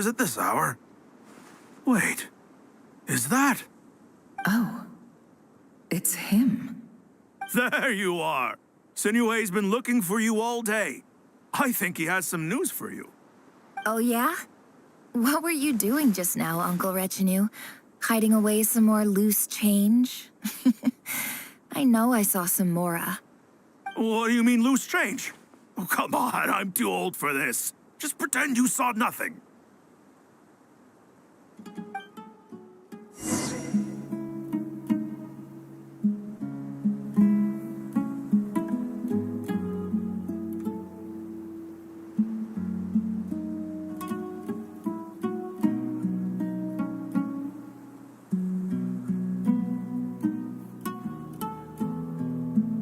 visitors at this hour? Wait, is that? Oh, it's him. There you are! Sinue's been looking for you all day. I think he has some news for you. Oh, yeah? What were you doing just now, Uncle Retinue? Hiding away some more loose change? I know I saw some Mora. What do you mean, loose change? Oh, come on, I'm too old for this. Just pretend you saw nothing.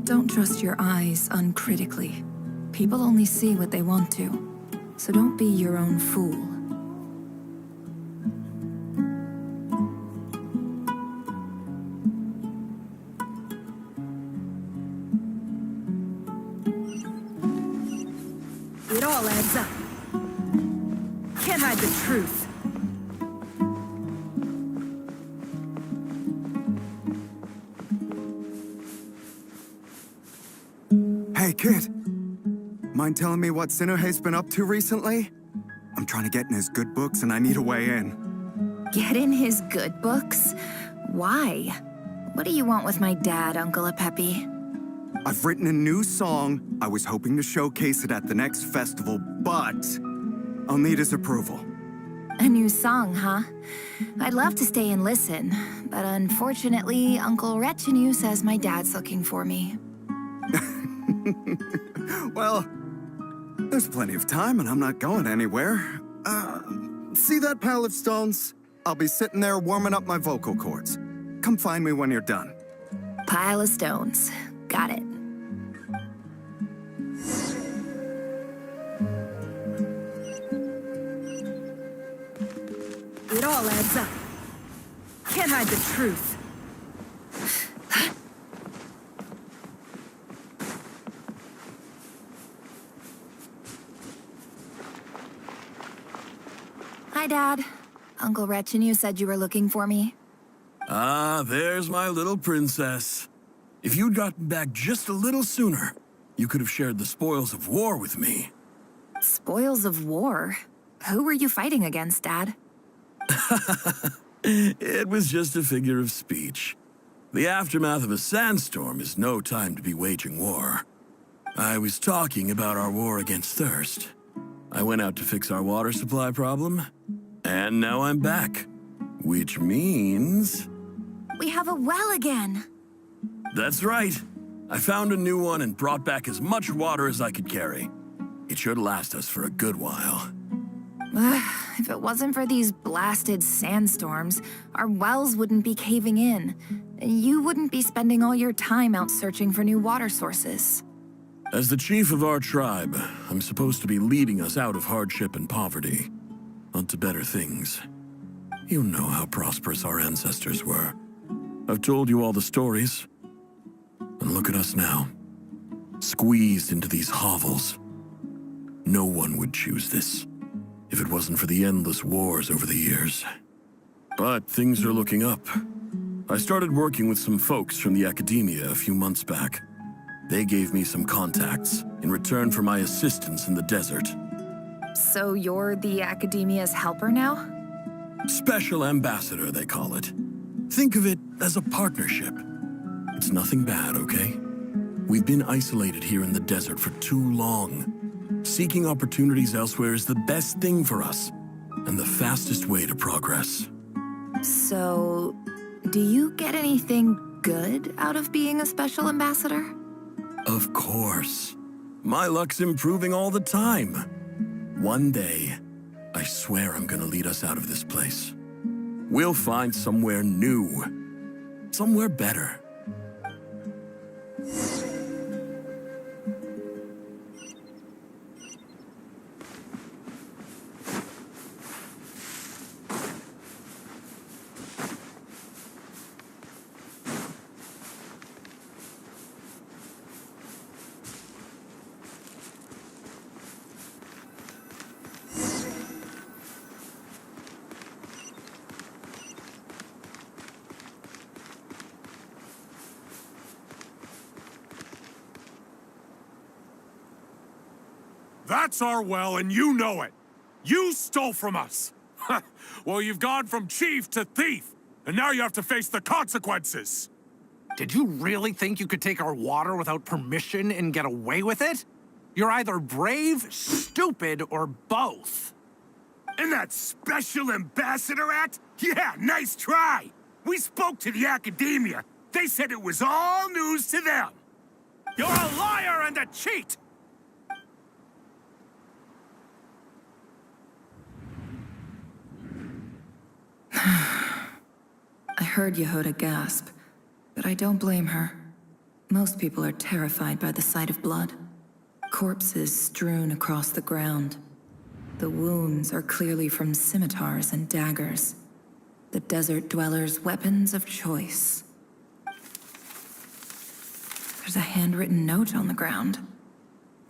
Don't trust your eyes uncritically. People only see what they want to, so don't be your own fool. It all adds up. Can't hide the truth. Hey, kid. Mind telling me what Sinuhe's been up to recently? I'm trying to get in his good books and I need a way in. Get in his good books? Why? What do you want with my dad, Uncle Apepe? I've written a new song. I was hoping to showcase it at the next festival, but I'll need his approval. A new song, huh? I'd love to stay and listen, but unfortunately, Uncle Retinue says my dad's looking for me. Well, there's plenty of time and I'm not going anywhere. See that pile of stones? I'll be sitting there warming up my vocal cords. Come find me when you're done. Pile of stones. Got it. It all adds up. Can't hide the truth. Hi, Dad. Uncle Retinue said you were looking for me. Ah, there's my little princess. If you'd gotten back just a little sooner, you could have shared the spoils of war with me. Spoils of war? Who were you fighting against, Dad? It was just a figure of speech. The aftermath of a sandstorm is no time to be waging war. I was talking about our war against thirst. I went out to fix our water supply problem, and now I'm back. Which means... We have a well again. That's right. I found a new one and brought back as much water as I could carry. It should last us for a good while. If it wasn't for these blasted sandstorms, our wells wouldn't be caving in. You wouldn't be spending all your time out searching for new water sources. As the chief of our tribe, I'm supposed to be leading us out of hardship and poverty, onto better things. You know how prosperous our ancestors were. I've told you all the stories. And look at us now, squeezed into these hovels. No one would choose this, if it wasn't for the endless wars over the years. But things are looking up. I started working with some folks from the academia a few months back. They gave me some contacts in return for my assistance in the desert. So you're the academia's helper now? Special ambassador, they call it. Think of it as a partnership. It's nothing bad, okay? We've been isolated here in the desert for too long. Seeking opportunities elsewhere is the best thing for us, and the fastest way to progress. So, do you get anything good out of being a special ambassador? Of course. My luck's improving all the time. One day, I swear I'm gonna lead us out of this place. We'll find somewhere new. Somewhere better. That's our well, and you know it. You stole from us. Well, you've gone from chief to thief, and now you have to face the consequences. Did you really think you could take our water without permission and get away with it? You're either brave, stupid, or both. And that Special Ambassador Act? Yeah, nice try. We spoke to the academia. They said it was all news to them. You're a liar and a cheat! I heard Yehuda gasp, but I don't blame her. Most people are terrified by the sight of blood. Corpses strewn across the ground. The wounds are clearly from scimitars and daggers. The desert dwellers' weapons of choice. There's a handwritten note on the ground.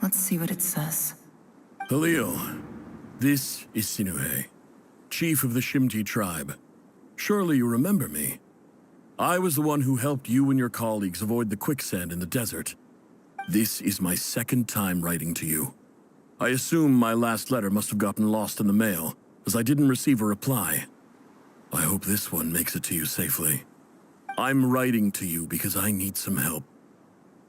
Let's see what it says. Halil, this is Sinuhe, chief of the Shimti tribe. Surely you remember me. I was the one who helped you and your colleagues avoid the quicksand in the desert. This is my second time writing to you. I assume my last letter must have gotten lost in the mail, as I didn't receive a reply. I hope this one makes it to you safely. I'm writing to you because I need some help.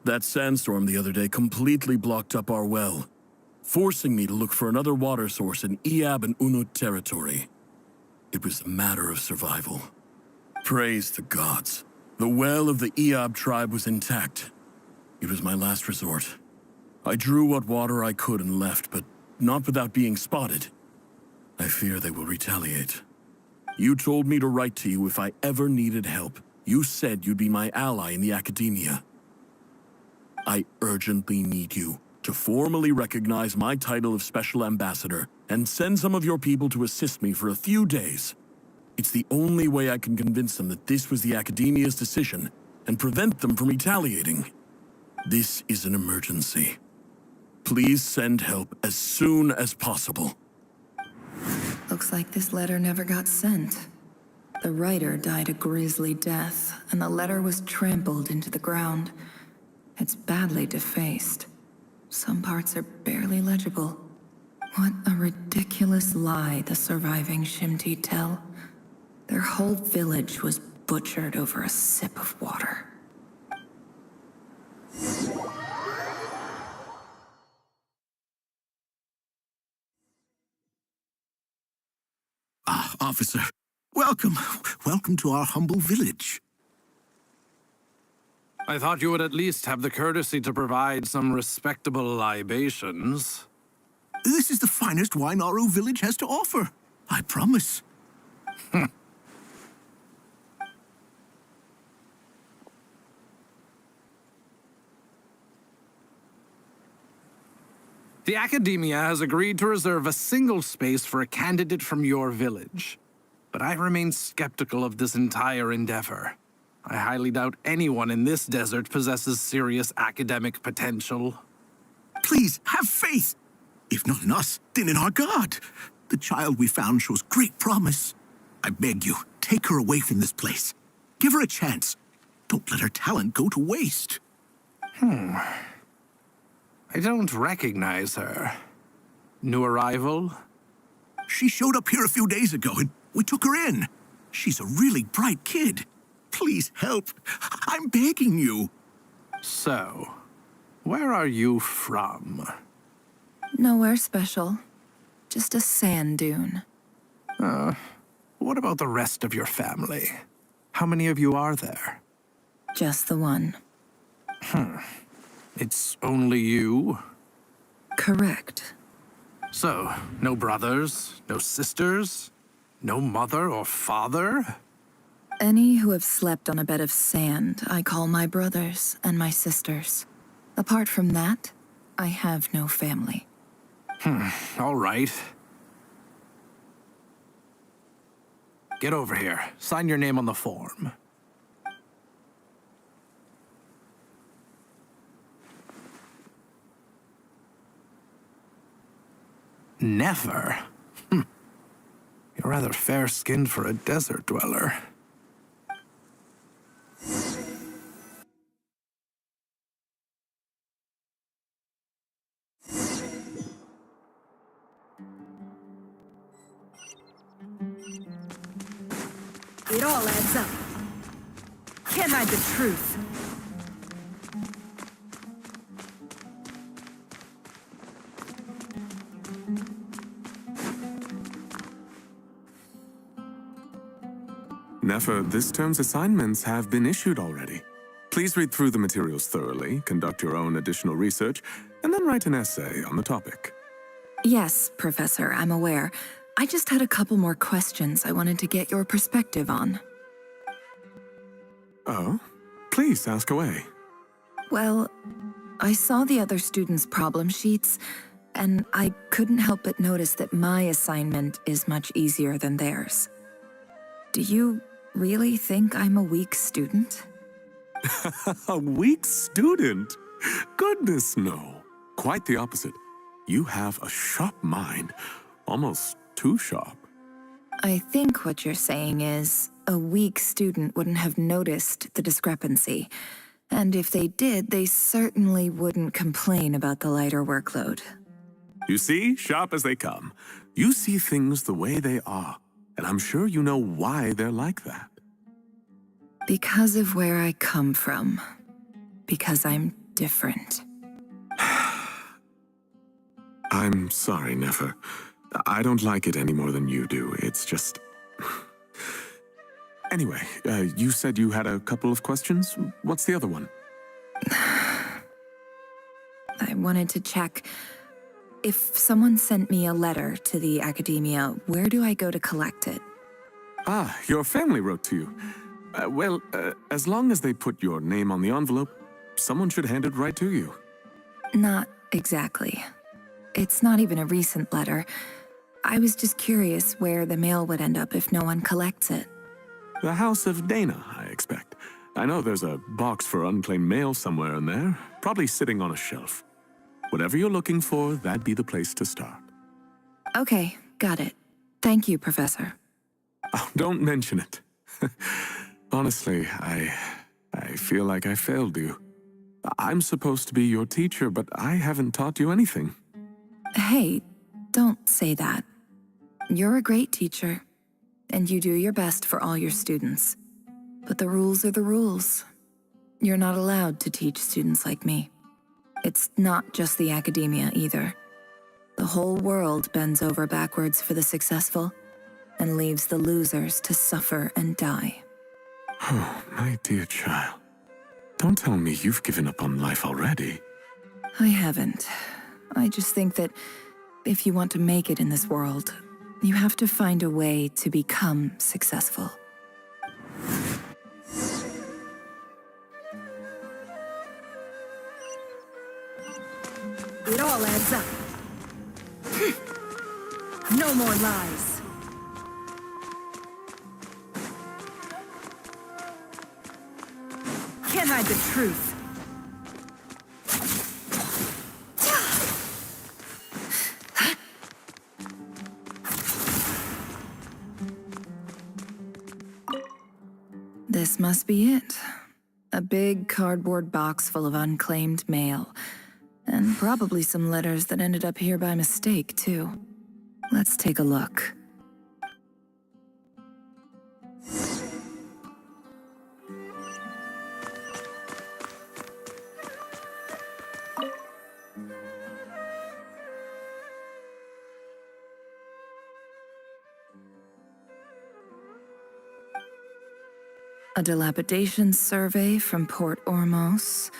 That sandstorm the other day completely blocked up our well, forcing me to look for another water source in Iab and Unut territory. It was a matter of survival. Praise the gods. The well of the Iab tribe was intact. It was my last resort. I drew what water I could and left, but not without being spotted. I fear they will retaliate. You told me to write to you if I ever needed help. You said you'd be my ally in the academia. I urgently need you to formally recognize my title of Special Ambassador and send some of your people to assist me for a few days. It's the only way I can convince them that this was the academia's decision and prevent them from retaliating. This is an emergency. Please send help as soon as possible. Looks like this letter never got sent. The writer died a grisly death, and the letter was trampled into the ground. It's badly defaced. Some parts are barely legible. What a ridiculous lie the surviving Shimti tell. Their whole village was butchered over a sip of water. Ah, officer. Welcome. Welcome to our humble village. I thought you would at least have the courtesy to provide some respectable libations. This is the finest wine our village has to offer. I promise. The academia has agreed to reserve a single space for a candidate from your village. But I remain skeptical of this entire endeavor. I highly doubt anyone in this desert possesses serious academic potential. Please, have faith. If not in us, then in our God. The child we found shows great promise. I beg you, take her away from this place. Give her a chance. Don't let her talent go to waste. I don't recognize her. New arrival? She showed up here a few days ago and we took her in. She's a really bright kid. Please help. I'm begging you. So, where are you from? Nowhere special. Just a sand dune. What about the rest of your family? How many of you are there? Just the one. It's only you? Correct. So, no brothers, no sisters, no mother or father? Any who have slept on a bed of sand, I call my brothers and my sisters. Apart from that, I have no family. All right. Get over here. Sign your name on the form. Never? You're rather fair-skinned for a desert dweller. It all adds up. Can't hide the truth. Nefer, this term's assignments have been issued already. Please read through the materials thoroughly, conduct your own additional research, and then write an essay on the topic. Yes, Professor, I'm aware. I just had a couple more questions I wanted to get your perspective on. Oh? Please ask away. Well, I saw the other students' problem sheets, and I couldn't help but notice that my assignment is much easier than theirs. Do you really think I'm a weak student? A weak student? Goodness, no. Quite the opposite. You have a sharp mind. Almost too sharp. I think what you're saying is, a weak student wouldn't have noticed the discrepancy. And if they did, they certainly wouldn't complain about the lighter workload. You see, sharp as they come. You see things the way they are, and I'm sure you know why they're like that. Because of where I come from. Because I'm different. I'm sorry, Nefer. I don't like it any more than you do. It's just... Anyway, you said you had a couple of questions. What's the other one? I wanted to check. If someone sent me a letter to the academia, where do I go to collect it? Ah, your family wrote to you. Well, as long as they put your name on the envelope, someone should hand it right to you. Not exactly. It's not even a recent letter. I was just curious where the mail would end up if no one collects it. The House of Dana, I expect. I know there's a box for unclaimed mail somewhere in there, probably sitting on a shelf. Whatever you're looking for, that'd be the place to start. Okay, got it. Thank you, Professor. Oh, don't mention it. Honestly, I feel like I failed you. I'm supposed to be your teacher, but I haven't taught you anything. Hey, don't say that. You're a great teacher, and you do your best for all your students. But the rules are the rules. You're not allowed to teach students like me. It's not just the academia either. The whole world bends over backwards for the successful and leaves the losers to suffer and die. Oh, my dear child. Don't tell me you've given up on life already. I haven't. I just think that if you want to make it in this world, you have to find a way to become successful. It all adds up. No more lies. Can't hide the truth. This must be it. A big cardboard box full of unclaimed mail. And probably some letters that ended up here by mistake, too. Let's take a look. A dilapidation survey from Port Ormos.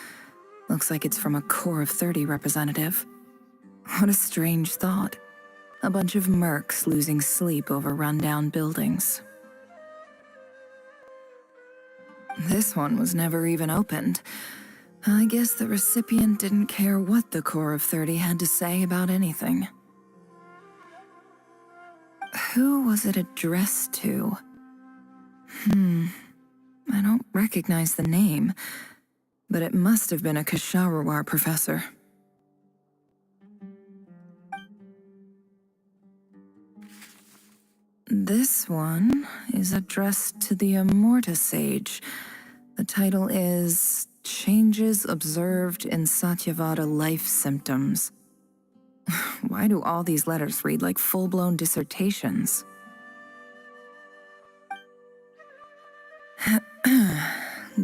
Looks like it's from a Core of 30 representative. What a strange thought. A bunch of mercs losing sleep over rundown buildings. This one was never even opened. I guess the recipient didn't care what the Core of 30 had to say about anything. Who was it addressed to? I don't recognize the name, but it must have been a Kasharawar professor. This one is addressed to the Immorta Sage. The title is Changes Observed in Satyavada Life Symptoms. Why do all these letters read like full-blown dissertations?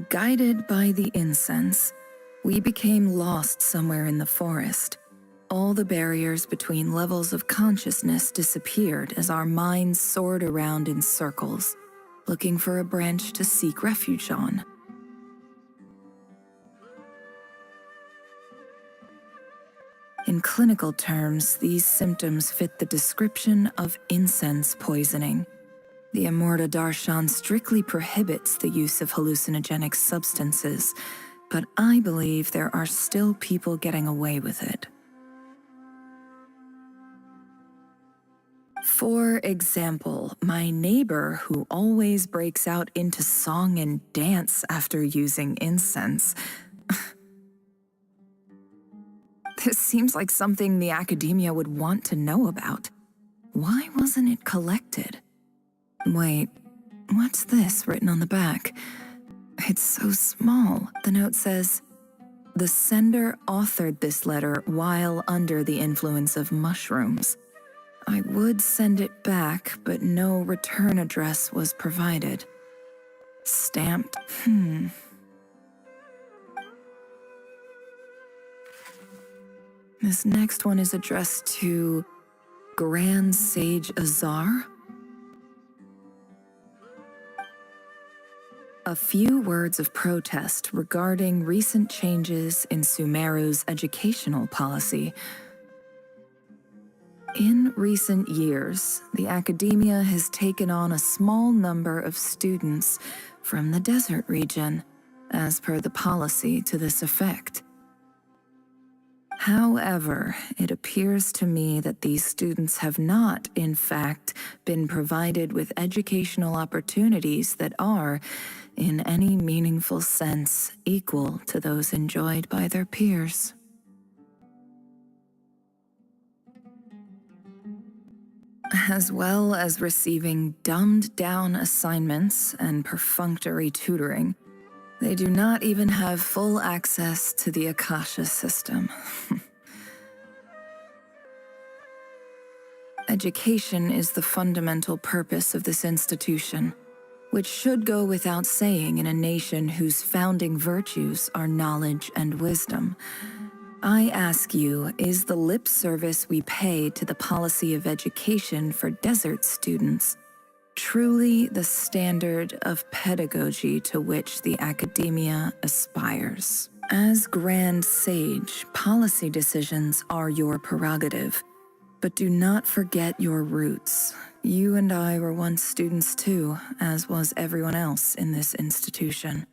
Guided by the incense, we became lost somewhere in the forest. All the barriers between levels of consciousness disappeared as our minds soared around in circles, looking for a branch to seek refuge on. In clinical terms, these symptoms fit the description of incense poisoning. The Amorta Darshan strictly prohibits the use of hallucinogenic substances, but I believe there are still people getting away with it. For example, my neighbor who always breaks out into song and dance after using incense. This seems like something the academia would want to know about. Why wasn't it collected? Wait, what's this written on the back? It's so small. The note says, "The sender authored this letter while under the influence of mushrooms. I would send it back, but no return address was provided. Stamped. This next one is addressed to Grand Sage Azar. A few words of protest regarding recent changes in Sumeru's educational policy. In recent years, the academia has taken on a small number of students from the desert region, as per the policy to this effect. However, it appears to me that these students have not, in fact, been provided with educational opportunities that are, in any meaningful sense, equal to those enjoyed by their peers. As well as receiving dumbed-down assignments and perfunctory tutoring, they do not even have full access to the Akasha system. Education is the fundamental purpose of this institution, which should go without saying in a nation whose founding virtues are knowledge and wisdom. I ask you, is the lip service we pay to the policy of education for desert students truly the standard of pedagogy to which the academia aspires? As Grand Sage, policy decisions are your prerogative, but do not forget your roots. You and I were once students too, as was everyone else in this institution.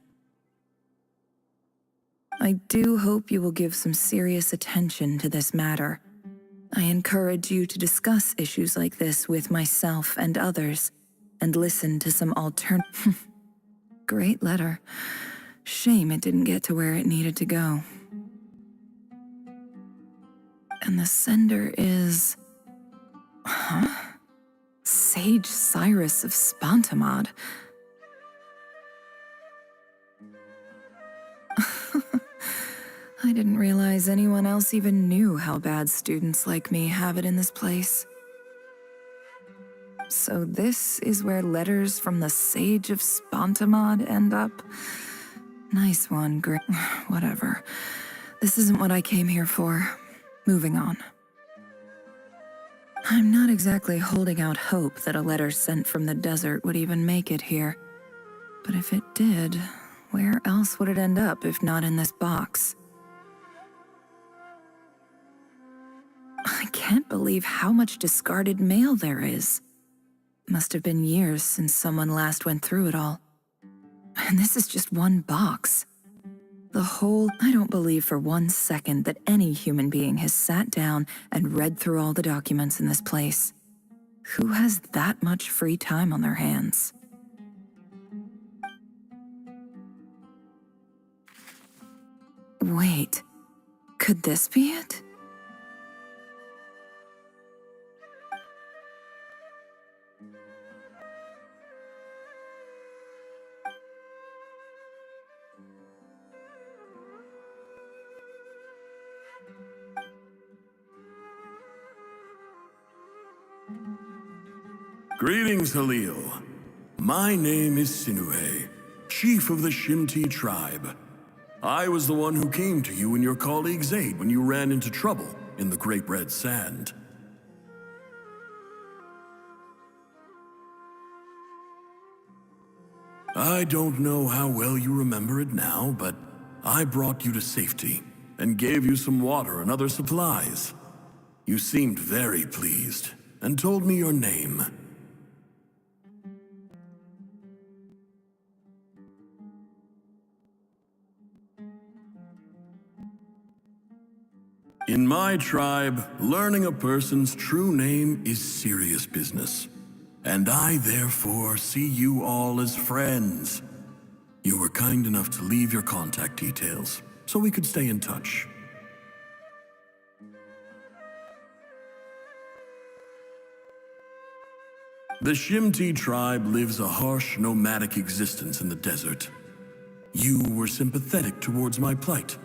I do hope you will give some serious attention to this matter. I encourage you to discuss issues like this with myself and others, and listen to some Great letter. Shame it didn't get to where it needed to go. And the sender is... Sage Cyrus of Spontamod. I didn't realize anyone else even knew how bad students like me have it in this place. So this is where letters from the Sage of Spontamod end up? Nice one, whatever. This isn't what I came here for. Moving on. I'm not exactly holding out hope that a letter sent from the desert would even make it here. But if it did, where else would it end up if not in this box? I can't believe how much discarded mail there is. Must have been years since someone last went through it all. And this is just one box. I don't believe for 1 second that any human being has sat down and read through all the documents in this place. Who has that much free time on their hands? Wait, could this be it? Greetings, Halil. My name is Sinue. chief of the Shimti tribe. I was the one who came to you and your colleague's aid when you ran into trouble in the Great Red Sand. I don't know how well you remember it now, but I brought you to safety and gave you some water and other supplies. You seemed very pleased and told me your name. In my tribe, learning a person's true name is serious business, and I therefore see you all as friends. You were kind enough to leave your contact details, so we could stay in touch. The Shimti tribe lives a harsh, nomadic existence in the desert. You were sympathetic towards my plight,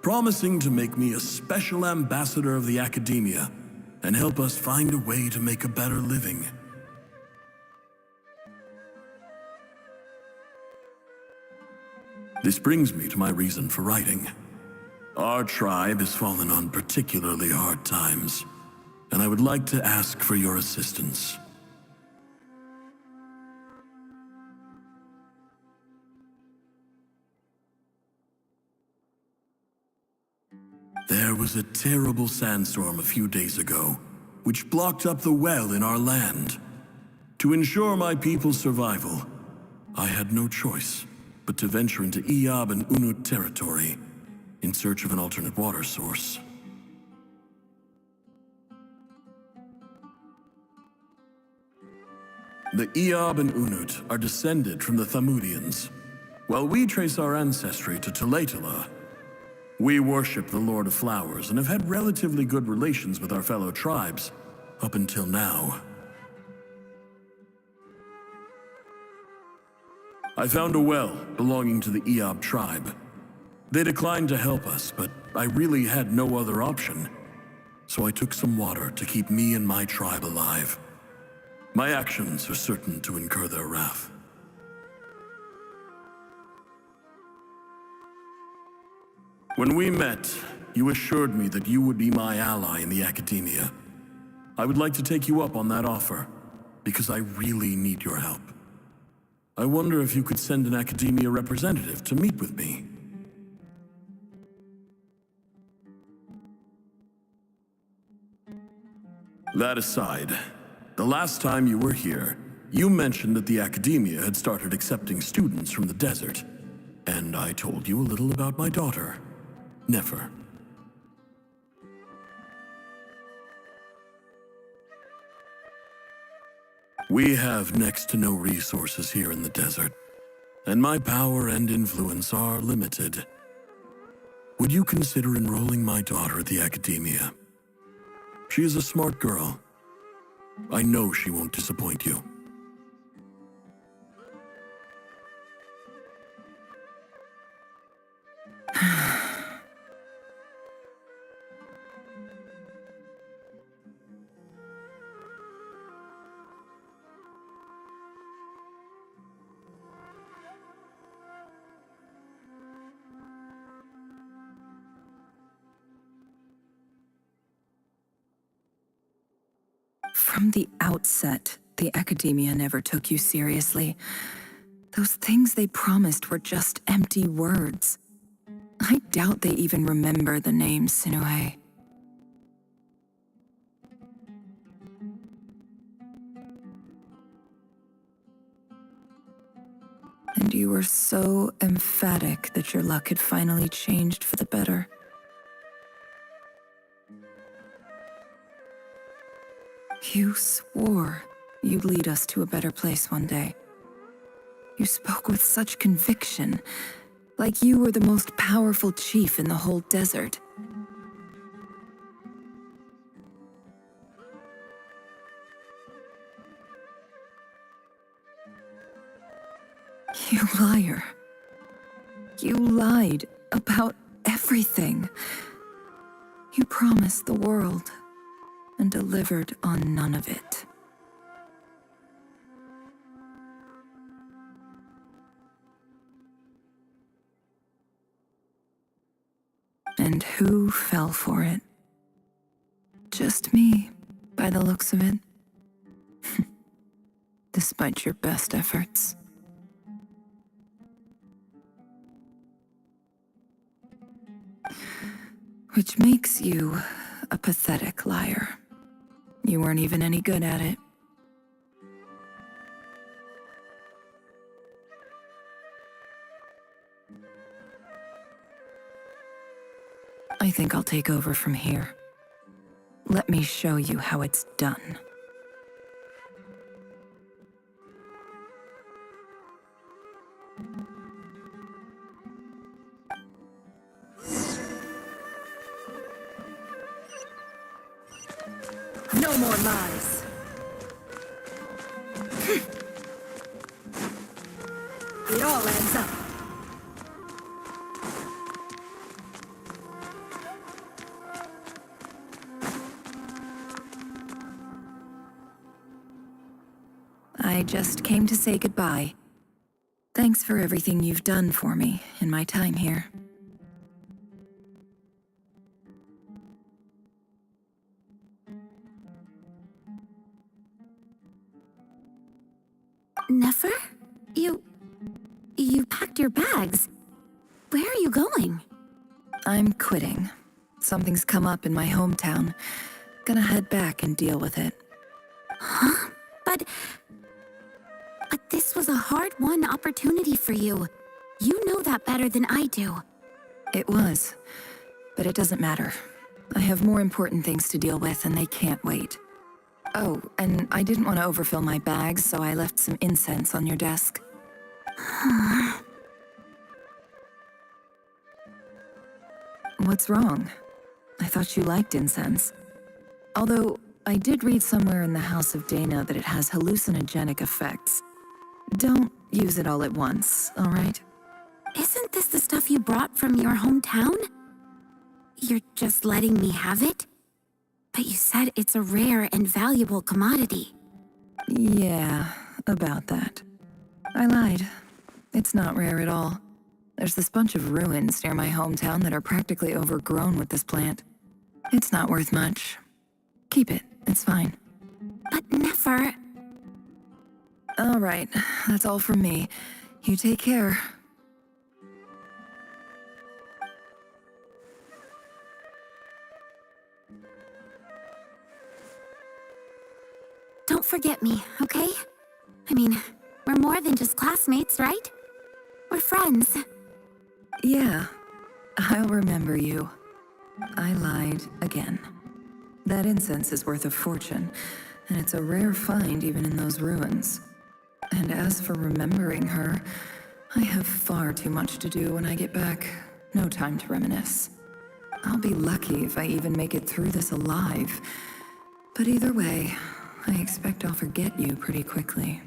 promising to make me a special ambassador of the academia and help us find a way to make a better living. This brings me to my reason for writing. Our tribe has fallen on particularly hard times, and I would like to ask for your assistance. There was a terrible sandstorm a few days ago, which blocked up the well in our land. To ensure my people's survival, I had no choice but to venture into Eob and Unut territory in search of an alternate water source. The Eob and Unut are descended from the Thamudians, while we trace our ancestry to Tulatula. We worship the Lord of Flowers and have had relatively good relations with our fellow tribes up until now. I found a well belonging to the Eob tribe. They declined to help us, but I really had no other option, so I took some water to keep me and my tribe alive. My actions are certain to incur their wrath. When we met, you assured me that you would be my ally in the academia. I would like to take you up on that offer, because I really need your help. I wonder if you could send an academia representative to meet with me. That aside, the last time you were here, you mentioned that the academia had started accepting students from the desert, and I told you a little about my daughter, Nefer. We have next to no resources here in the desert, and my power and influence are limited. Would you consider enrolling my daughter at the academia? She is a smart girl. I know she won't disappoint you. From the outset, the academia never took you seriously. Those things they promised were just empty words. I doubt they even remember the name Sinuhe. And you were so emphatic that your luck had finally changed for the better. You swore you'd lead us to a better place one day. You spoke with such conviction, like you were the most powerful chief in the whole desert. You liar. You lied about everything. You promised the world and delivered on none of it. And who fell for it? Just me, by the looks of it. Despite your best efforts. Which makes you a pathetic liar. You weren't even any good at it. I think I'll take over from here. Let me show you how it's done. No more lies. It all adds up. I just came to say goodbye. Thanks for everything you've done for me in my time here. Nefer? You packed your bags. Where are you going? I'm quitting. Something's come up in my hometown. Gonna head back and deal with it. Huh? But this was a hard-won opportunity for you. You know that better than I do. It was, but it doesn't matter. I have more important things to deal with and they can't wait. Oh, and I didn't want to overfill my bags, so I left some incense on your desk. What's wrong? I thought you liked incense. Although, I did read somewhere in the House of Dana that it has hallucinogenic effects. Don't use it all at once, all right? Isn't this the stuff you brought from your hometown? You're just letting me have it? But you said it's a rare and valuable commodity. Yeah, about that. I lied. It's not rare at all. There's this bunch of ruins near my hometown that are practically overgrown with this plant. It's not worth much. Keep it, it's fine. But Nefer... All right, that's all from me. You take care. Don't forget me, okay? I mean, we're more than just classmates, right? We're friends. Yeah, I'll remember you. I lied again. That incense is worth a fortune, and it's a rare find even in those ruins. And as for remembering her, I have far too much to do when I get back. No time to reminisce. I'll be lucky if I even make it through this alive. But either way, I expect I'll forget you pretty quickly.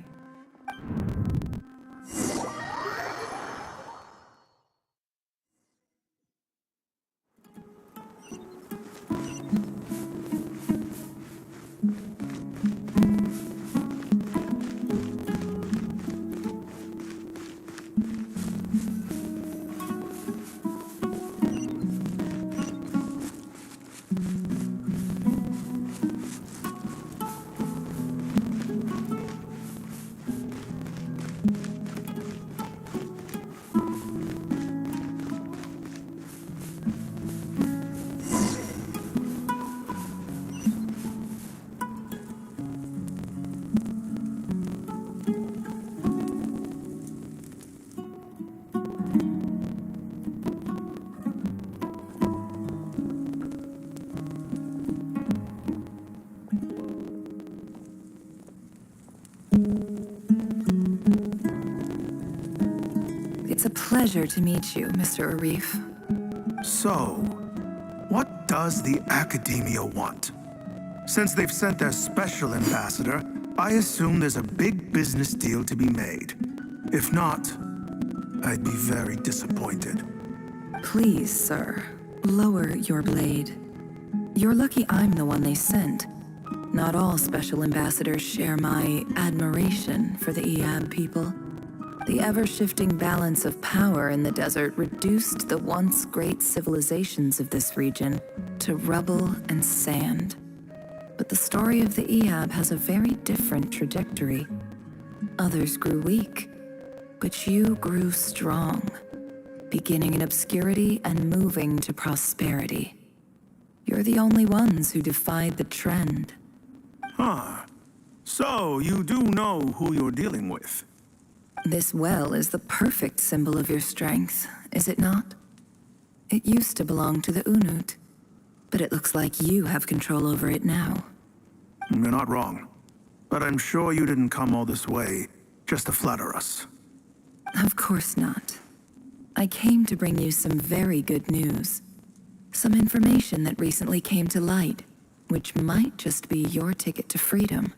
It's a pleasure to meet you, Mr. Arif. So, what does the Academia want? Since they've sent their special ambassador, I assume there's a big business deal to be made. If not, I'd be very disappointed. Please, sir, lower your blade. You're lucky I'm the one they sent. Not all special ambassadors share my admiration for the Eab people. The ever-shifting balance of power in the desert reduced the once great civilizations of this region to rubble and sand. But the story of the Ehab has a very different trajectory. Others grew weak, but you grew strong, beginning in obscurity and moving to prosperity. You're the only ones who defied the trend. Huh. So, you do know who you're dealing with. This well is the perfect symbol of your strength, is it not? It used to belong to the Unut, but it looks like you have control over it now. You're not wrong. But I'm sure you didn't come all this way just to flatter us. Of course not. I came to bring you some very good news. Some information that recently came to light, which might just be your ticket to freedom.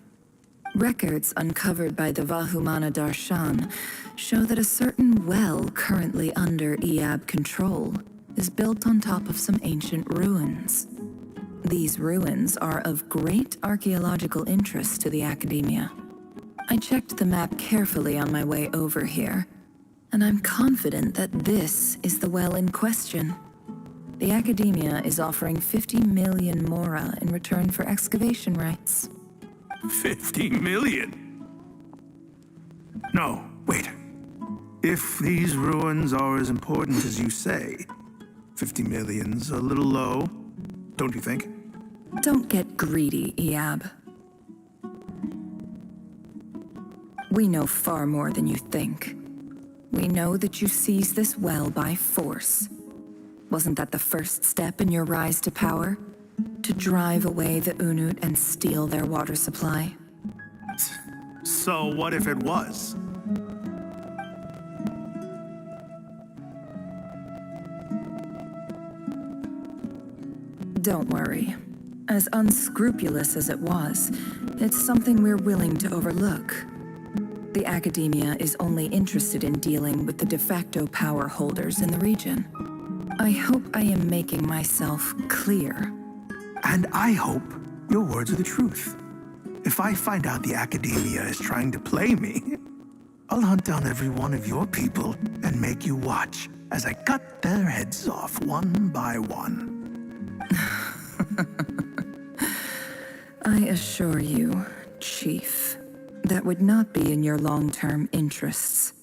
Records uncovered by the Vahumana Darshan show that a certain well currently under Ehab control is built on top of some ancient ruins. These ruins are of great archaeological interest to the Academia. I checked the map carefully on my way over here, and I'm confident that this is the well in question. The Academia is offering 50 million mora in return for excavation rights. 50 million? No, wait. If these ruins are as important as you say, 50 million's a little low, don't you think? Don't get greedy, Ehab. We know far more than you think. We know that you seized this well by force. Wasn't that the first step in your rise to power? To drive away the Unut and steal their water supply? So what if it was? Don't worry. As unscrupulous as it was, it's something we're willing to overlook. The Academia is only interested in dealing with the de facto power holders in the region. I hope I am making myself clear. And I hope your words are the truth. If I find out the Academia is trying to play me, I'll hunt down every one of your people and make you watch as I cut their heads off one by one. I assure you, Chief, that would not be in your long-term interests.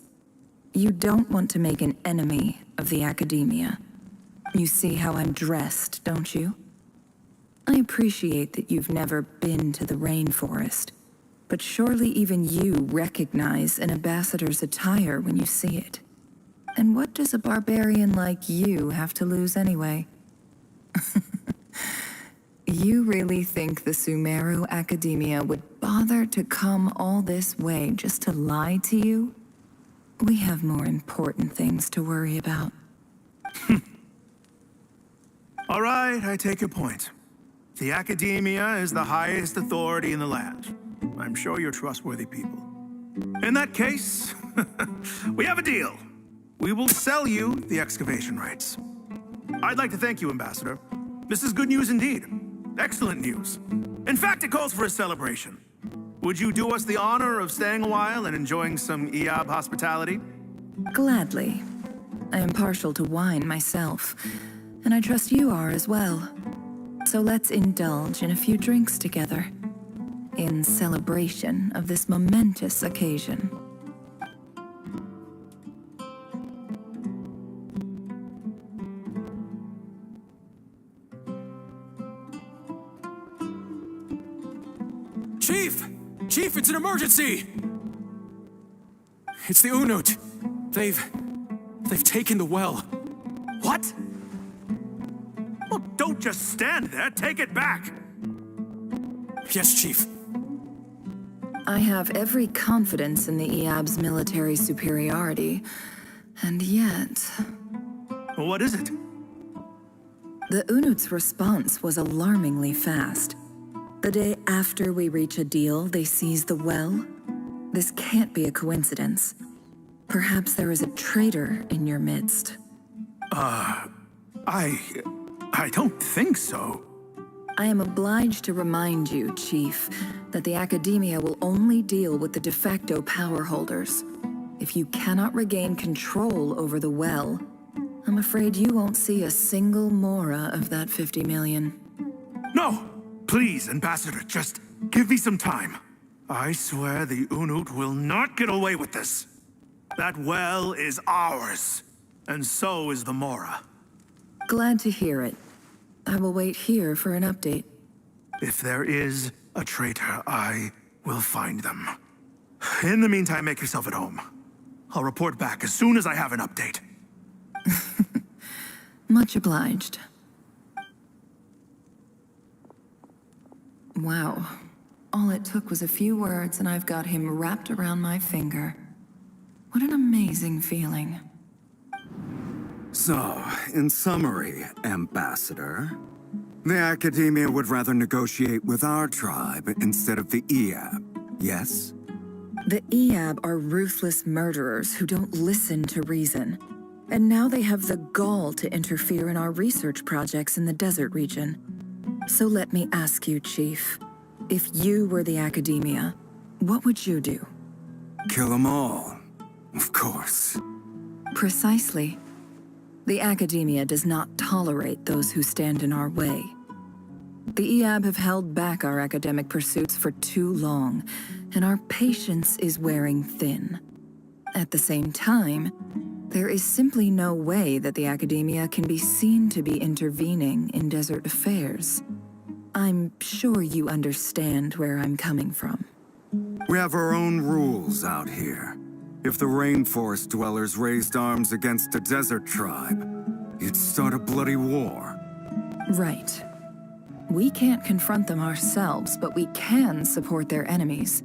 You don't want to make an enemy of the Academia. You see how I'm dressed, don't you? I appreciate that you've never been to the rainforest, but surely even you recognize an ambassador's attire when you see it. And what does a barbarian like you have to lose anyway? You really think the Sumeru Academia would bother to come all this way just to lie to you? We have more important things to worry about. All right, I take your point. The Academia is the highest authority in the land. I'm sure you're trustworthy people. In that case, we have a deal. We will sell you the excavation rights. I'd like to thank you, Ambassador. This is good news indeed. Excellent news. In fact, it calls for a celebration. Would you do us the honor of staying a while and enjoying some Ehab hospitality? Gladly. I am partial to wine myself, and I trust you are as well. So let's indulge in a few drinks together, in celebration of this momentous occasion. Chief! Chief, it's an emergency! It's the Unut. They've taken the well. What? Well, don't just stand there. Take it back. Yes, Chief. I have every confidence in the Eab's military superiority, and yet... What is it? The Unut's response was alarmingly fast. The day after we reach a deal, they seize the well. This can't be a coincidence. Perhaps there is a traitor in your midst. I don't think so. I am obliged to remind you, Chief, that the Academia will only deal with the de facto power holders. If you cannot regain control over the well, I'm afraid you won't see a single mora of that 50 million. No! Please, Ambassador, just give me some time. I swear the Unut will not get away with this. That well is ours, and so is the Mora. Glad to hear it. I will wait here for an update. If there is a traitor, I will find them. In the meantime, make yourself at home. I'll report back as soon as I have an update. Much obliged. Wow. All it took was a few words and I've got him wrapped around my finger. What an amazing feeling. So, in summary, Ambassador, the Academia would rather negotiate with our tribe instead of the Eab, yes? The Eab are ruthless murderers who don't listen to reason. And now they have the gall to interfere in our research projects in the desert region. So let me ask you, Chief. If you were the Academia, what would you do? Kill them all, of course. Precisely. The Academia does not tolerate those who stand in our way. The Eab have held back our academic pursuits for too long, and our patience is wearing thin. At the same time, there is simply no way that the Academia can be seen to be intervening in desert affairs. I'm sure you understand where I'm coming from. We have our own rules out here. If the rainforest dwellers raised arms against a desert tribe, you'd start a bloody war. Right. We can't confront them ourselves, but we can support their enemies.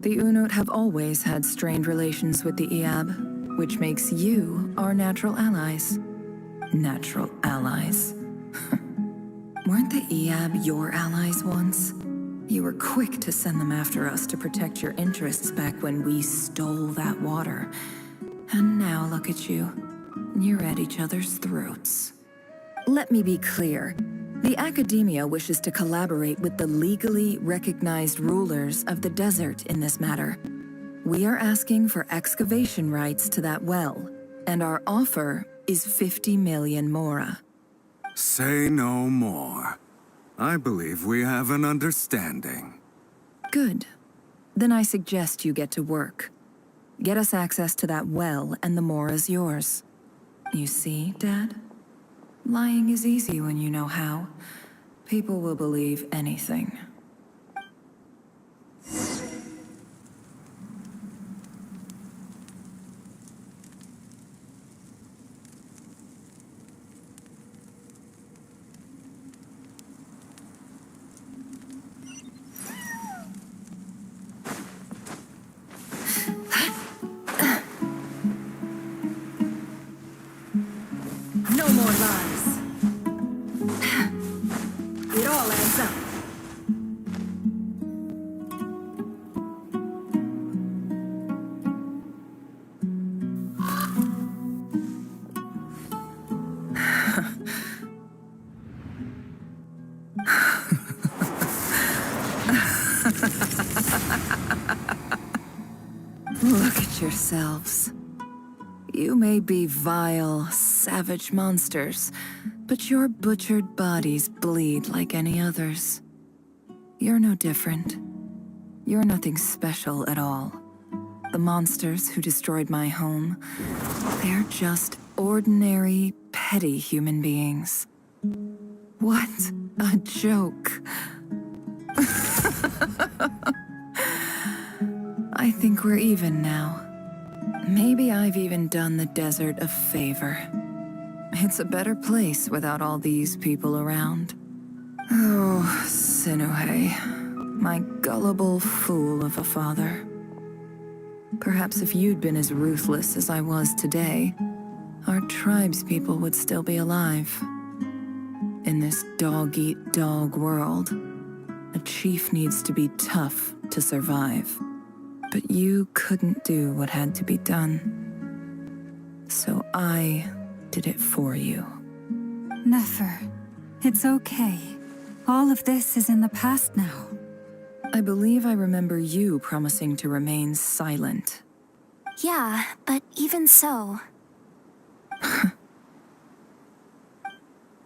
The Unut have always had strained relations with the Eab, which makes you our natural allies. Natural allies. Weren't the Eab your allies once? You were quick to send them after us to protect your interests back when we stole that water. And now look at you. You're at each other's throats. Let me be clear. The Academia wishes to collaborate with the legally recognized rulers of the desert in this matter. We are asking for excavation rights to that well, and our offer is 50 million mora. Say no more. I believe we have an understanding. Good. Then I suggest you get to work. Get us access to that well, and the mora's yours. You see, Dad? Lying is easy when you know how. People will believe anything. No more lies. It all adds up. Look at yourselves. You may be vile, savage monsters, but your butchered bodies bleed like any others. You're no different. You're nothing special at all. The monsters who destroyed my home, they're just ordinary, petty human beings. What a joke. I think we're even now. Maybe I've even done the desert a favor. It's a better place without all these people around. Oh, Sinuhe, my gullible fool of a father. Perhaps if you'd been as ruthless as I was today, our tribespeople would still be alive. In this dog-eat-dog world, a chief needs to be tough to survive. But you couldn't do what had to be done. So I did it for you. Nefer, it's okay. All of this is in the past now. I believe I remember you promising to remain silent. Yeah, but even so...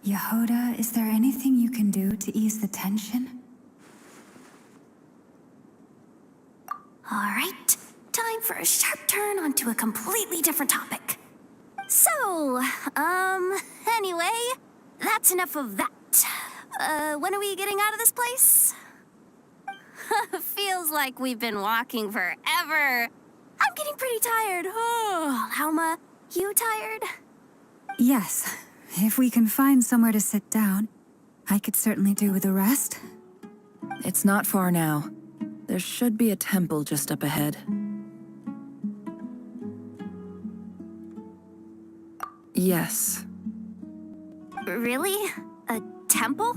Yehoda, is there anything you can do to ease the tension? Alright, time for a sharp turn onto a completely different topic. So, anyway, that's enough of that. When are we getting out of this place? Feels like we've been walking forever. I'm getting pretty tired. Oh, Alma, you tired? Yes. If we can find somewhere to sit down, I could certainly do with a rest. It's not far now. There should be a temple just up ahead. Yes. Really? A temple?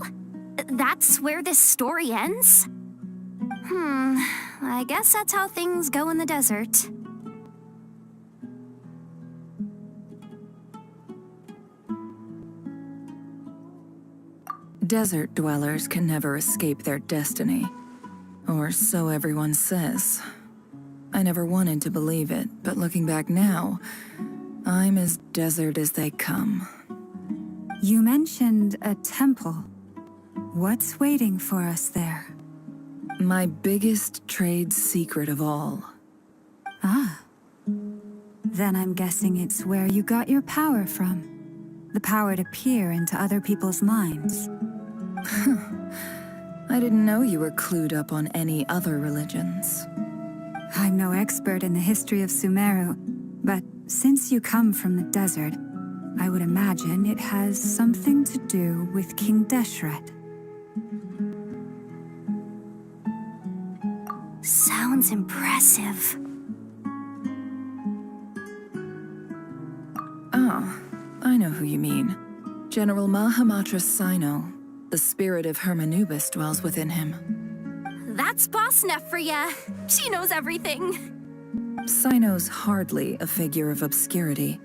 That's where this story ends? I guess that's how things go in the desert. Desert dwellers can never escape their destiny. Or so everyone says. I never wanted to believe it, but looking back now, I'm as desert as they come. You mentioned a temple. What's waiting for us there? My biggest trade secret of all. Ah. Then I'm guessing it's where you got your power from. The power to peer into other people's minds. I didn't know you were clued up on any other religions. I'm no expert in the history of Sumeru, but since you come from the desert, I would imagine it has something to do with King Deshret. Sounds impressive. Ah, I know who you mean. General Mahamatra Sino. The spirit of Hermanubis dwells within him. That's Boss Neff for ya. She knows everything. Sino's hardly a figure of obscurity,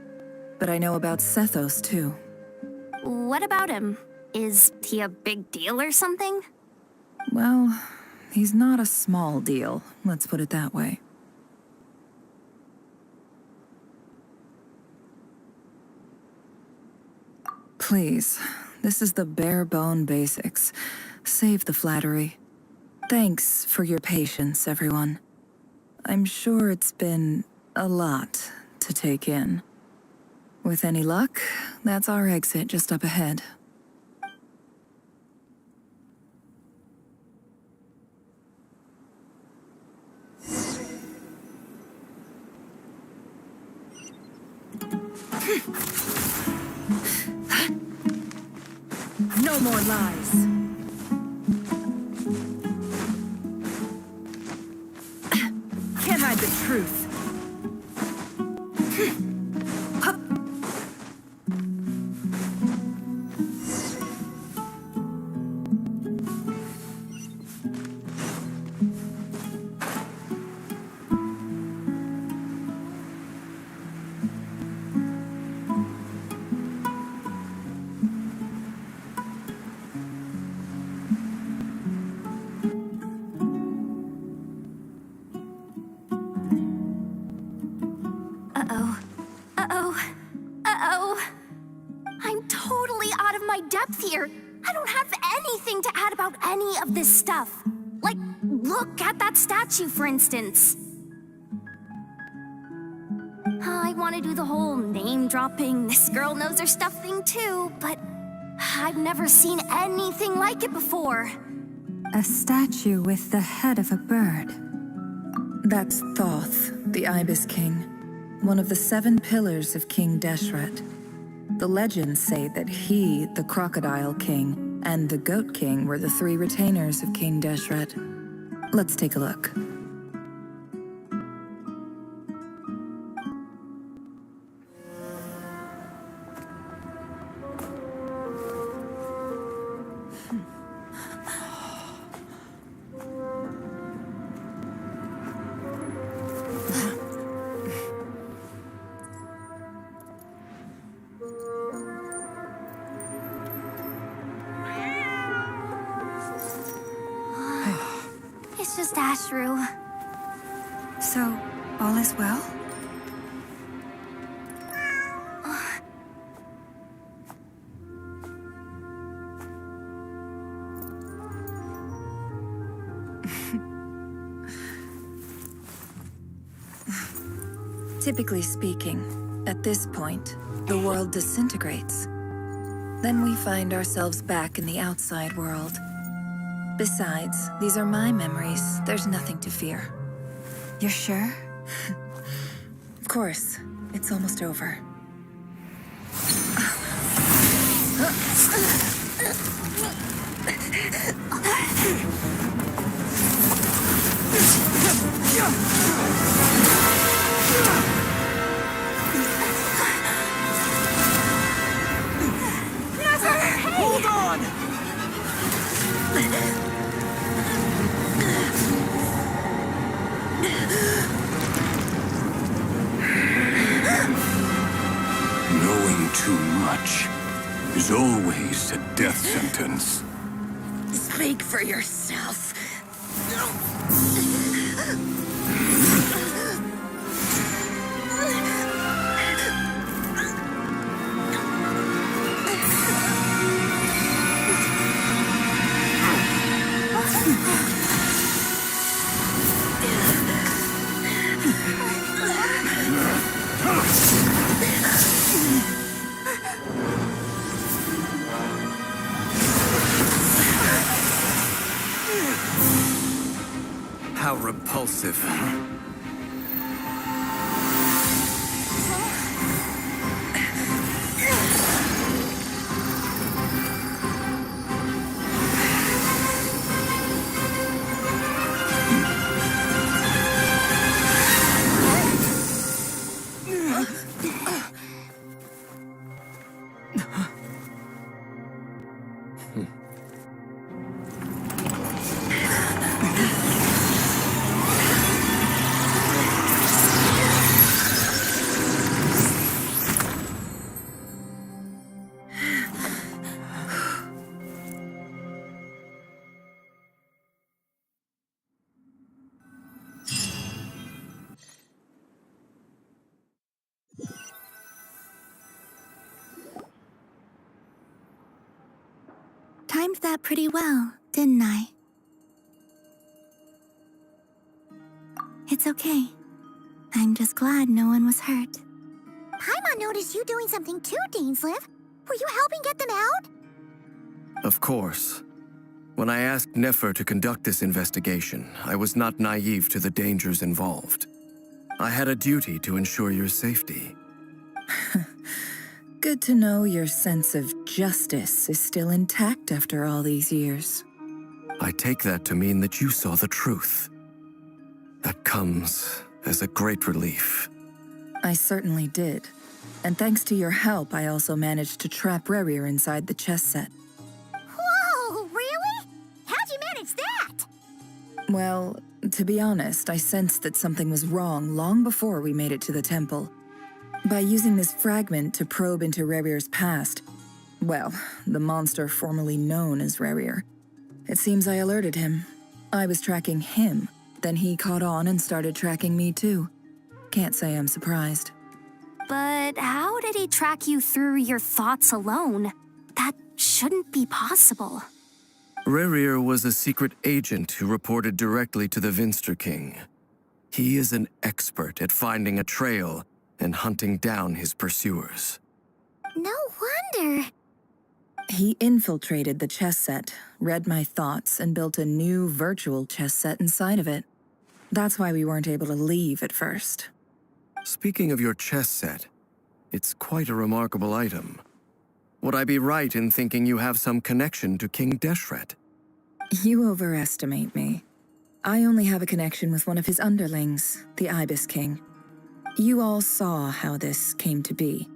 but I know about Sethos too. What about him? Is he a big deal or something? Well, he's not a small deal, let's put it that way. Please, this is the bare-bone basics. Save the flattery. Thanks for your patience, everyone. I'm sure it's been a lot to take in. With any luck, that's our exit just up ahead. No more lies. Can't hide the truth. I'm totally out of my depth here. I don't have anything to add about any of this stuff. Like, look at that statue, for instance. I want to do the whole name-dropping, this girl knows her stuff thing too, but I've never seen anything like it before. A statue with the head of a bird. That's Thoth, the Ibis King, one of the 7 pillars of King Deshret. The legends say that he, the Crocodile King, and the Goat King were the 3 retainers of King Deshret. Let's take a look. It's just Ashru. So, all is well? Typically speaking, at this point, the world disintegrates. Then we find ourselves back in the outside world. Besides, these are my memories. There's nothing to fear. You're sure? Of course. It's almost over. Hold on! Knowing too much is always a death sentence. Speak for yourself. How repulsive. Timed that pretty well, didn't I? It's okay. I'm just glad no one was hurt. Paimon noticed you doing something too, Dainsleif. Were you helping get them out? Of course. When I asked Nefer to conduct this investigation, I was not naive to the dangers involved. I had a duty to ensure your safety. Good to know your sense of justice is still intact after all these years. I take that to mean that you saw the truth. That comes as a great relief. I certainly did. And thanks to your help, I also managed to trap Rerir inside the chess set. Whoa, really? How'd you manage that? Well, to be honest, I sensed that something was wrong long before we made it to the temple. By using this fragment to probe into Rerir's past, well, the monster formerly known as Rerir, it seems I alerted him. I was tracking him, then he caught on and started tracking me too. Can't say I'm surprised. But how did he track you through your thoughts alone? That shouldn't be possible. Rerir was a secret agent who reported directly to the Vinster King. He is an expert at finding a trail and hunting down his pursuers. No wonder. He infiltrated the chess set, read my thoughts, and built a new virtual chess set inside of it. That's why we weren't able to leave at first. Speaking of your chess set, it's quite a remarkable item. Would I be right in thinking you have some connection to King Deshret? You overestimate me. I only have a connection with one of his underlings, the Ibis King. You all saw how this came to be.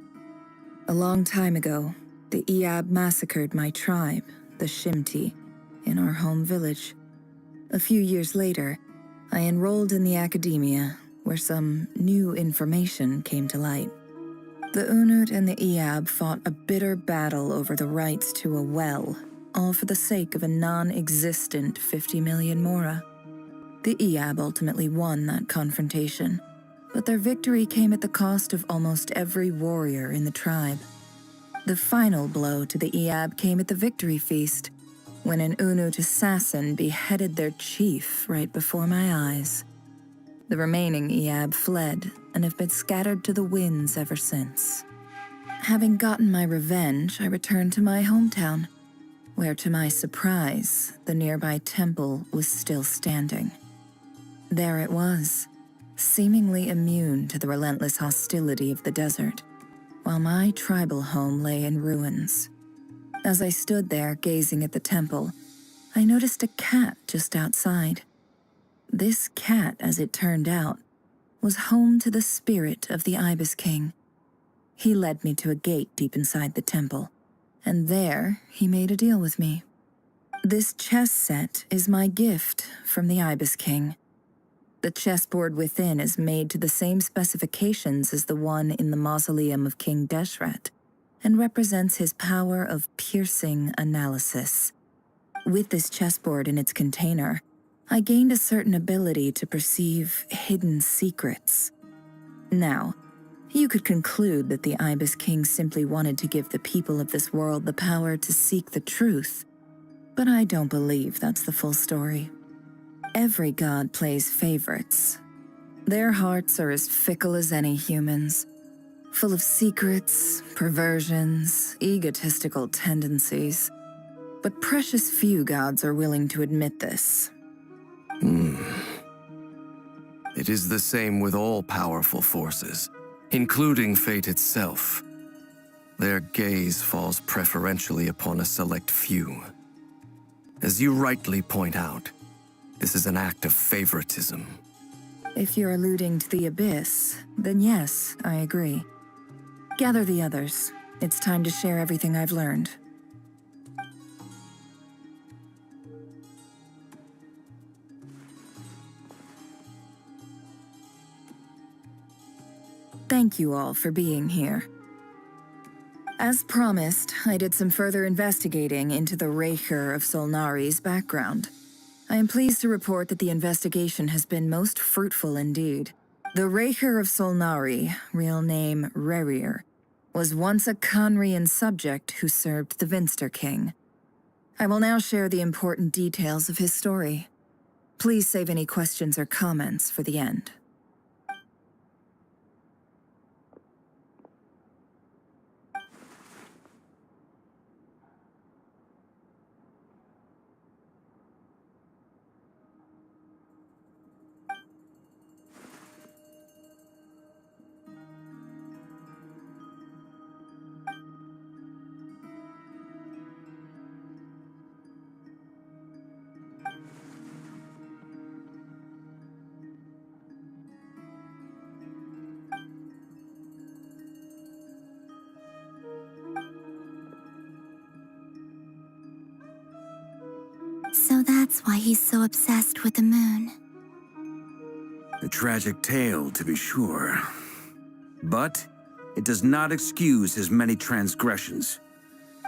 A long time ago, the Iab massacred my tribe, the Shimti, in our home village. A few years later, I enrolled in the academia, where some new information came to light. The Unut and the Iab fought a bitter battle over the rights to a well, all for the sake of a non-existent 50 million Mora. The Iab ultimately won that confrontation, but their victory came at the cost of almost every warrior in the tribe. The final blow to the Iab came at the victory feast, when an Unut assassin beheaded their chief right before my eyes. The remaining Eab fled and have been scattered to the winds ever since. Having gotten my revenge, I returned to my hometown, where to my surprise, the nearby temple was still standing. There it was, seemingly immune to the relentless hostility of the desert, while my tribal home lay in ruins. As I stood there gazing at the temple, I noticed a cat just outside. This cat, as it turned out, was home to the spirit of the Ibis King. He led me to a gate deep inside the temple, and there he made a deal with me. This chess set is my gift from the Ibis King. The chessboard within is made to the same specifications as the one in the mausoleum of King Deshret, and represents his power of piercing analysis. With this chessboard in its container, I gained a certain ability to perceive hidden secrets. Now, you could conclude that the Ibis King simply wanted to give the people of this world the power to seek the truth, but I don't believe that's the full story. Every god plays favorites. Their hearts are as fickle as any human's, full of secrets, perversions, egotistical tendencies. But precious few gods are willing to admit this. It is the same with all powerful forces, including fate itself. Their gaze falls preferentially upon a select few. As you rightly point out, this is an act of favoritism. If you're alluding to the Abyss, then yes, I agree. Gather the others. It's time to share everything I've learned. Thank you all for being here. As promised, I did some further investigating into the Raker of Solnari's background. I am pleased to report that the investigation has been most fruitful indeed. The Raker of Solnari, real name Rerir, was once a Conrian subject who served the Vinster King. I will now share the important details of his story. Please save any questions or comments for the end. So that's why he's so obsessed with the moon. A tragic tale, to be sure. But it does not excuse his many transgressions.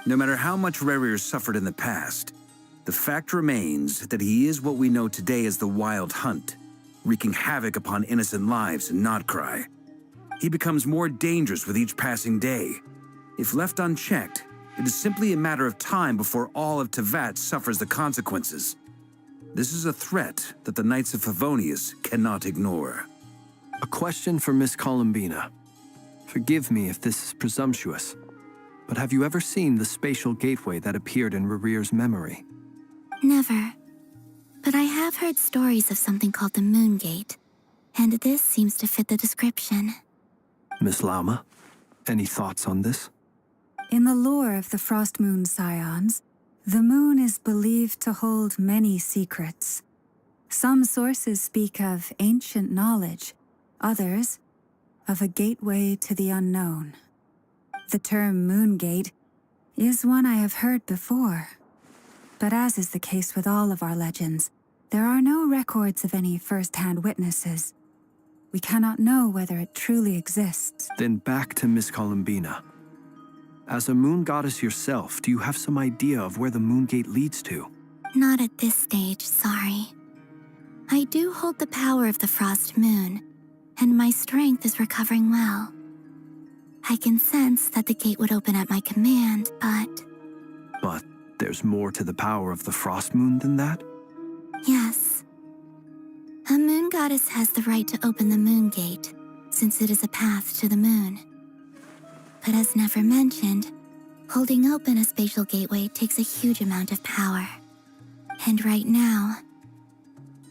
No matter how much Rerir suffered in the past, the fact remains that he is what we know today as the Wild Hunt, wreaking havoc upon innocent lives in Notcry. He becomes more dangerous with each passing day. If left unchecked, it is simply a matter of time before all of Tevat suffers the consequences. This is a threat that the Knights of Favonius cannot ignore. A question for Miss Columbina. Forgive me if this is presumptuous, but have you ever seen the spatial gateway that appeared in Rerir's memory? Never. But I have heard stories of something called the Moon Gate, and this seems to fit the description. Miss Lama, any thoughts on this? In the lore of the Frost Moon Scions, the moon is believed to hold many secrets. Some sources speak of ancient knowledge, others of a gateway to the unknown. The term Moon Gate is one I have heard before. But as is the case with all of our legends, there are no records of any first-hand witnesses. We cannot know whether it truly exists. Then back to Miss Columbina. As a moon goddess yourself, do you have some idea of where the Moon Gate leads to? Not at this stage, sorry. I do hold the power of the Frost Moon, and my strength is recovering well. I can sense that the gate would open at my command, but... But there's more to the power of the Frost Moon than that? Yes. A moon goddess has the right to open the Moon Gate, since it is a path to the moon. But as Nefer mentioned, holding open a spatial gateway takes a huge amount of power. And right now,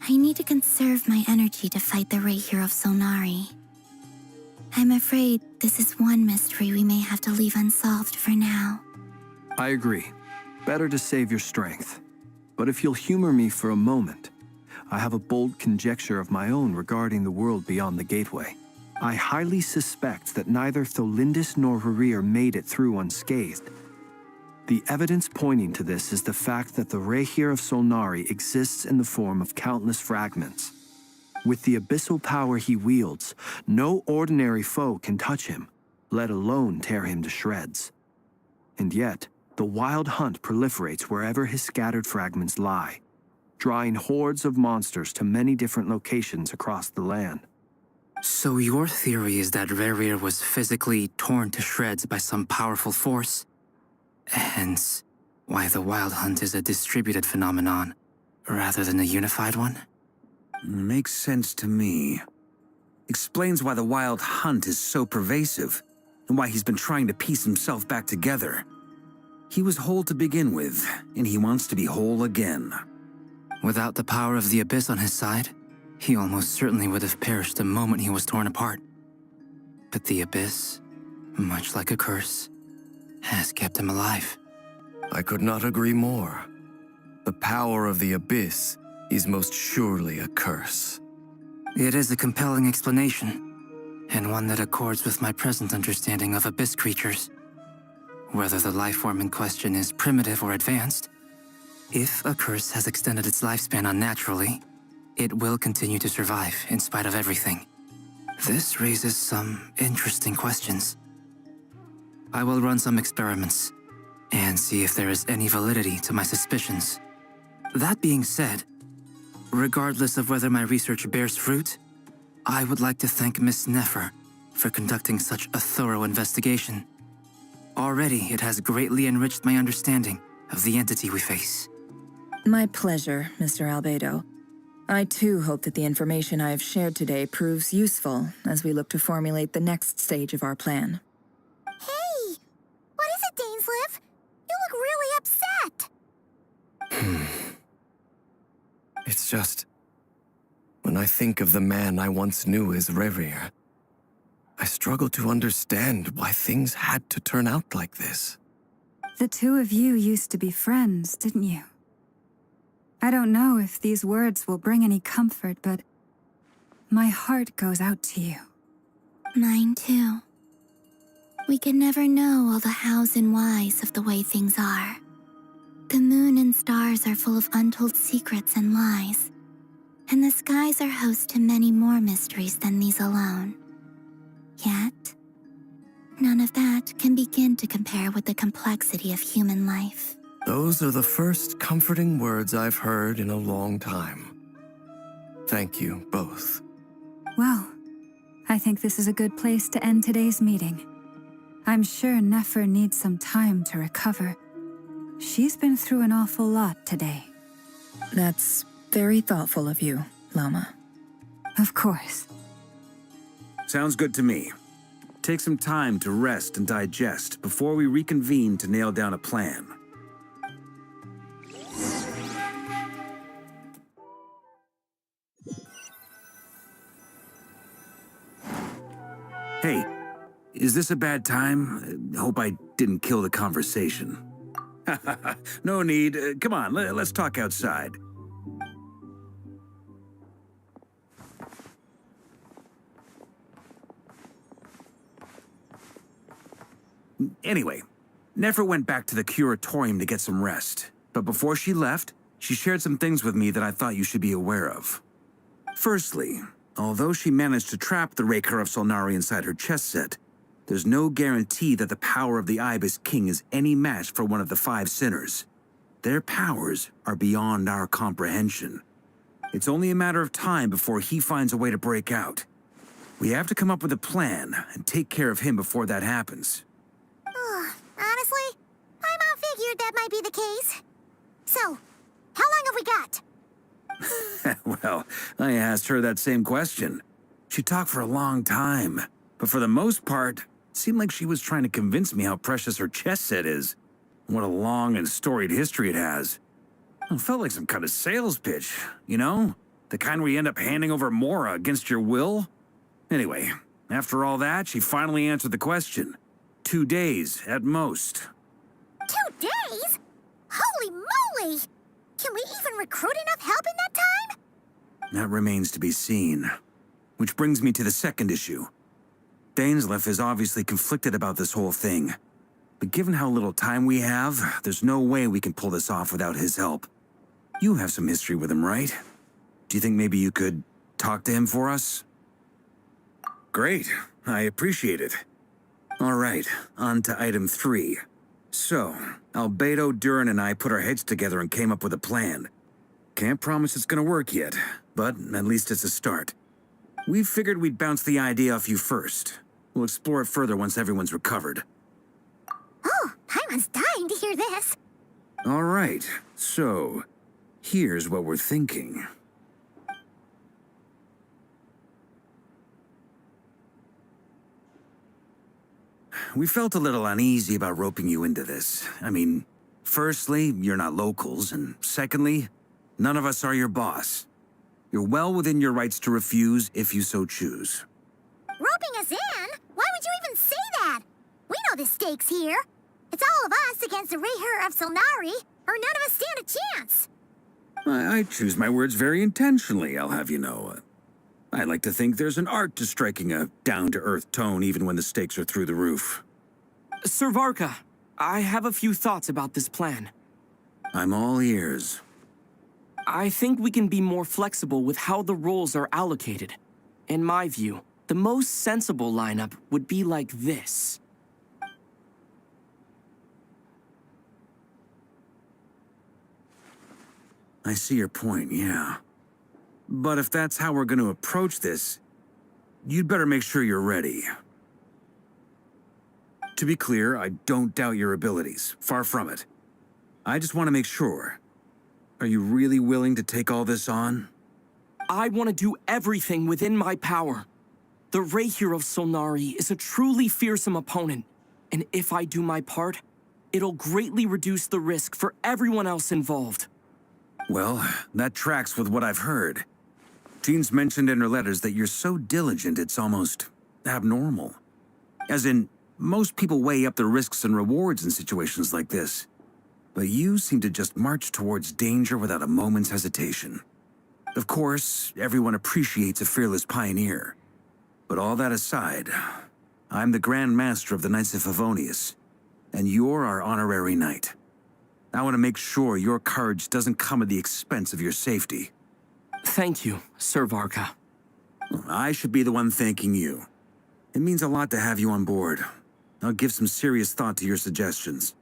I need to conserve my energy to fight the Rahier of Solnari. I'm afraid this is one mystery we may have to leave unsolved for now. I agree. Better to save your strength. But if you'll humor me for a moment, I have a bold conjecture of my own regarding the world beyond the gateway. I highly suspect that neither Tholindis nor Rarir made it through unscathed. The evidence pointing to this is the fact that the Rahier of Solnari exists in the form of countless fragments. With the abyssal power he wields, no ordinary foe can touch him, let alone tear him to shreds. And yet, the wild hunt proliferates wherever his scattered fragments lie, drawing hordes of monsters to many different locations across the land. So your theory is that Rarir was physically torn to shreds by some powerful force? Hence, why the Wild Hunt is a distributed phenomenon, rather than a unified one? Makes sense to me. Explains why the Wild Hunt is so pervasive, and why he's been trying to piece himself back together. He was whole to begin with, and he wants to be whole again. Without the power of the Abyss on his side, he almost certainly would have perished the moment he was torn apart. But the Abyss, much like a curse, has kept him alive. I could not agree more. The power of the Abyss is most surely a curse. It is a compelling explanation, and one that accords with my present understanding of Abyss creatures. Whether the life form in question is primitive or advanced, if a curse has extended its lifespan unnaturally, it will continue to survive in spite of everything. This raises some interesting questions. I will run some experiments and see if there is any validity to my suspicions. That being said, regardless of whether my research bears fruit, I would like to thank Miss Nefer for conducting such a thorough investigation. Already, it has greatly enriched my understanding of the entity we face. My pleasure, Mr. Albedo. I too hope that the information I have shared today proves useful as we look to formulate the next stage of our plan. Hey! What is it, Dainsleif? You look really upset! It's just... when I think of the man I once knew as Rarir, I struggle to understand why things had to turn out like this. The two of you used to be friends, didn't you? I don't know if these words will bring any comfort, but my heart goes out to you. Mine too. We can never know all the hows and whys of the way things are. The moon and stars are full of untold secrets and lies, and the skies are host to many more mysteries than these alone. Yet, none of that can begin to compare with the complexity of human life. Those are the first comforting words I've heard in a long time. Thank you both. Well, I think this is a good place to end today's meeting. I'm sure Nefer needs some time to recover. She's been through an awful lot today. That's very thoughtful of you, Lama. Of course. Sounds good to me. Take some time to rest and digest before we reconvene to nail down a plan. Hey, is this a bad time? Hope I didn't kill the conversation. No need. Come on, let's talk outside. Anyway, Nefer went back to the curatorium to get some rest. But before she left, she shared some things with me that I thought you should be aware of. Firstly, although she managed to trap the Raker of Solnari inside her chess set, there's no guarantee that the power of the Ibis King is any match for one of the 5 sinners. Their powers are beyond our comprehension. It's only a matter of time before he finds a way to break out. We have to come up with a plan and take care of him before that happens. Honestly, I figured that might be the case. So, how long have we got? Well, I asked her that same question. She talked for a long time, but for the most part, it seemed like she was trying to convince me how precious her chess set is. What a long and storied history it has. It felt like some kind of sales pitch, you know? The kind where you end up handing over Mora against your will. Anyway, after all that, she finally answered the question. 2 days, at most. 2 days? Holy moly! Can we even recruit enough help in that time? That remains to be seen. Which brings me to the second issue. Dainsleif is obviously conflicted about this whole thing. But given how little time we have, there's no way we can pull this off without his help. You have some history with him, right? Do you think maybe you could talk to him for us? Great. I appreciate it. All right, on to item 3. So, Albedo, Duran, and I put our heads together and came up with a plan. Can't promise it's gonna work yet, but at least it's a start. We figured we'd bounce the idea off you first. We'll explore it further once everyone's recovered. Oh, Paimon's dying to hear this. All right, so here's what we're thinking. We felt a little uneasy about roping you into this. I mean, firstly, you're not locals, and secondly, none of us are your boss. You're well within your rights to refuse if you so choose. Roping us in? Why would you even say that? We know the stakes here. It's all of us against the Rayher of Solnari, or none of us stand a chance. I choose my words very intentionally, I'll have you know. I like to think there's an art to striking a down-to-earth tone even when the stakes are through the roof. Sir Varka, I have a few thoughts about this plan. I'm all ears. I think we can be more flexible with how the roles are allocated. In my view, the most sensible lineup would be like this. I see your point, yeah. But if that's how we're going to approach this, you'd better make sure you're ready. To be clear, I don't doubt your abilities. Far from it. I just want to make sure. Are you really willing to take all this on? I want to do everything within my power. The Rayher of Solnari is a truly fearsome opponent, and if I do my part, it'll greatly reduce the risk for everyone else involved. Well, that tracks with what I've heard. Jean's mentioned in her letters that you're so diligent it's almost abnormal. As in, most people weigh up the risks and rewards in situations like this. But you seem to just march towards danger without a moment's hesitation. Of course, everyone appreciates a fearless pioneer. But all that aside, I'm the Grand Master of the Knights of Favonius, and you're our honorary knight. I want to make sure your courage doesn't come at the expense of your safety. Thank you, Sir Varka. I should be the one thanking you. It means a lot to have you on board. I'll give some serious thought to your suggestions.